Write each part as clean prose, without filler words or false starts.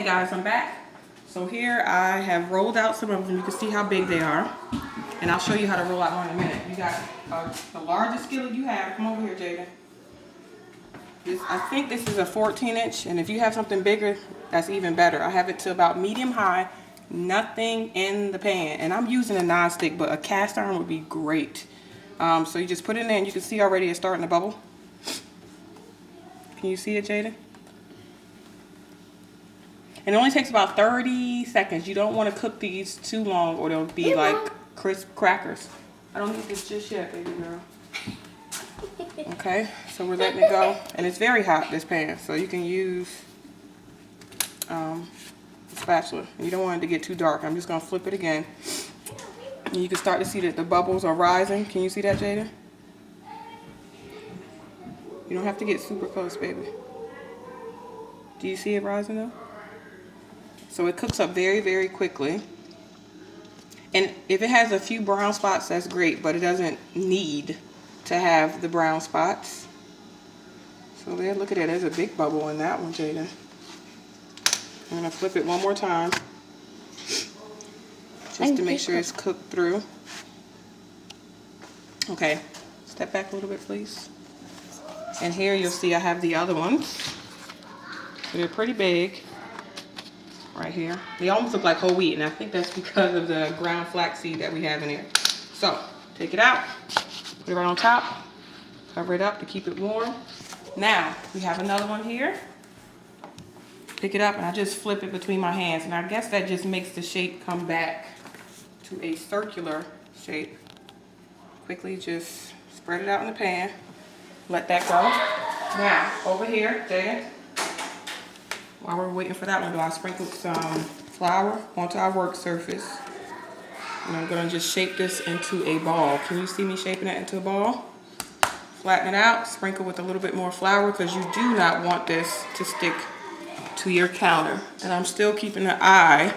Hey guys, I'm back. So here I have rolled out some of them. You can see how big they are. And I'll show you how to roll out one in a minute. You got the largest skillet you have. Come over here, Jaden. I think this is a 14-inch, and if you have something bigger, that's even better. I have it to about medium-high, nothing in the pan. And I'm using a non-stick, but a cast iron would be great. So you just put it in there, and you can see already it's starting to bubble. Can you see it, Jaden? And it only takes about 30 seconds. You don't want to cook these too long or they'll be like crisp crackers. I don't need this just yet, baby girl. Okay, so we're letting it go. And it's very hot, this pan, so you can use a spatula. You don't want it to get too dark. I'm just going to flip it again. And you can start to see that the bubbles are rising. Can you see that, Jada? You don't have to get super close, baby. Do you see it rising though? So it cooks up very, very quickly. And if it has a few brown spots, that's great, but it doesn't need to have the brown spots. So there, look at it. There's a big bubble in that one, Jada. I'm going to flip it one more time just to make sure it's cooked through. Okay, step back a little bit, please. And here you'll see I have the other ones. They're pretty big. Right here. They almost look like whole wheat, and I think that's because of the ground flaxseed that we have in here. So, take it out, put it right on top, cover it up to keep it warm. Now, we have another one here. Pick it up, and I just flip it between my hands, and I guess that just makes the shape come back to a circular shape. Quickly just spread it out in the pan, let that go. Now, over here, Jaden. While we're waiting for that one, I sprinkled some flour onto our work surface. And I'm going to just shape this into a ball. Can you see me shaping it into a ball? Flatten it out, sprinkle with a little bit more flour because you do not want this to stick to your counter. And I'm still keeping an eye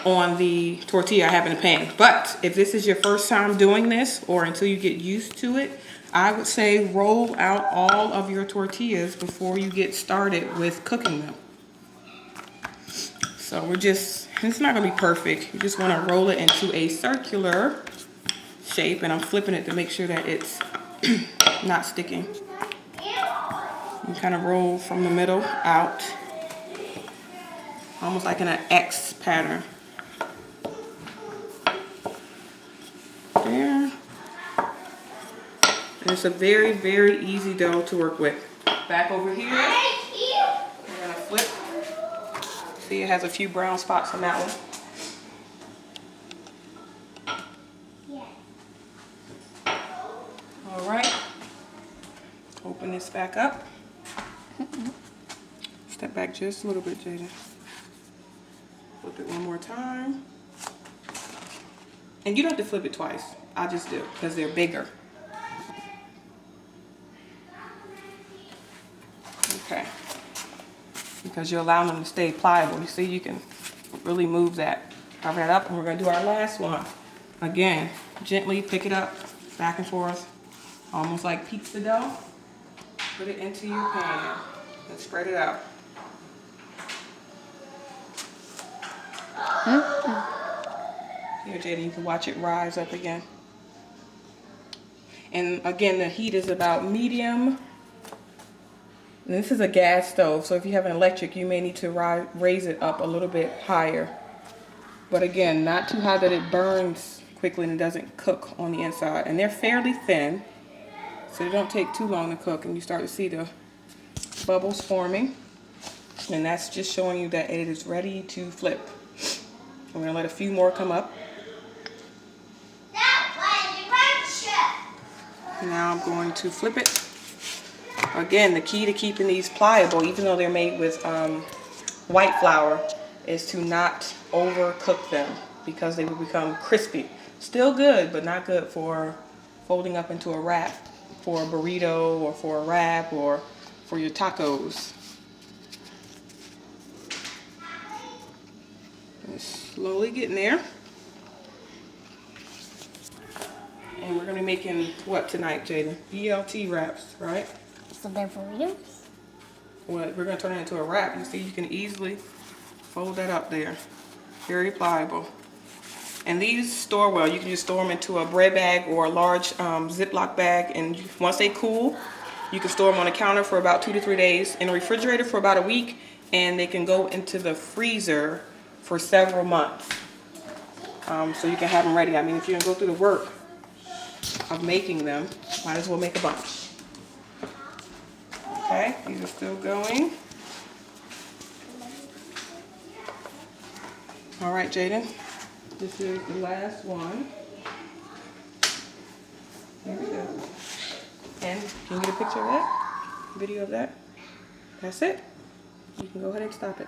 on the tortilla I have in the pan. But if this is your first time doing this or until you get used to it, I would say roll out all of your tortillas before you get started with cooking them. So it's not going to be perfect. You just want to roll it into a circular shape, and I'm flipping it to make sure that it's not sticking. You kind of roll from the middle out, almost like in an X pattern. There. And it's a very, very easy dough to work with. Back over here, we're going to flip. See, it has a few brown spots on that one. All right. Open this back up. Step back just a little bit, Jaden. Flip it one more time. And you don't have to flip it twice. I just do because they're bigger. Okay. Because you're allowing them to stay pliable. You see, you can really move that. Cover that up, and we're going to do our last one. Again, gently pick it up, back and forth, almost like pizza dough. Put it into your pan and spread it out. Here, Jaden, you can watch it rise up again. And again, the heat is about medium. And this is a gas stove, so if you have an electric, you may need to raise it up a little bit higher. But again, not too high that it burns quickly and it doesn't cook on the inside. And they're fairly thin, so they don't take too long to cook. And you start to see the bubbles forming. And that's just showing you that it is ready to flip. I'm going to let a few more come up. Now I'm going to flip it. Again, the key to keeping these pliable, even though they're made with white flour, is to not overcook them because they will become crispy. Still good, but not good for folding up into a wrap for a burrito or for a wrap or for your tacos. It's slowly getting there. And we're going to be making what tonight, Jaden? BLT wraps, right? So they're burritos? Well, we're going to turn it into a wrap. You see, you can easily Fold that up there. Very pliable. And these store well. You can just store them into a bread bag or a large Ziploc bag. And once they cool, you can store them on the counter for about 2 to 3 days. In the refrigerator for about a week. And they can go into the freezer for several months. So you can have them ready. I mean, if you're going to go through the work of making them, might as well make a bunch. Okay, these are still going. All right, Jaden. This is the last one. Here we go. And can you get a picture of that? Video of that? That's it. You can go ahead and stop it.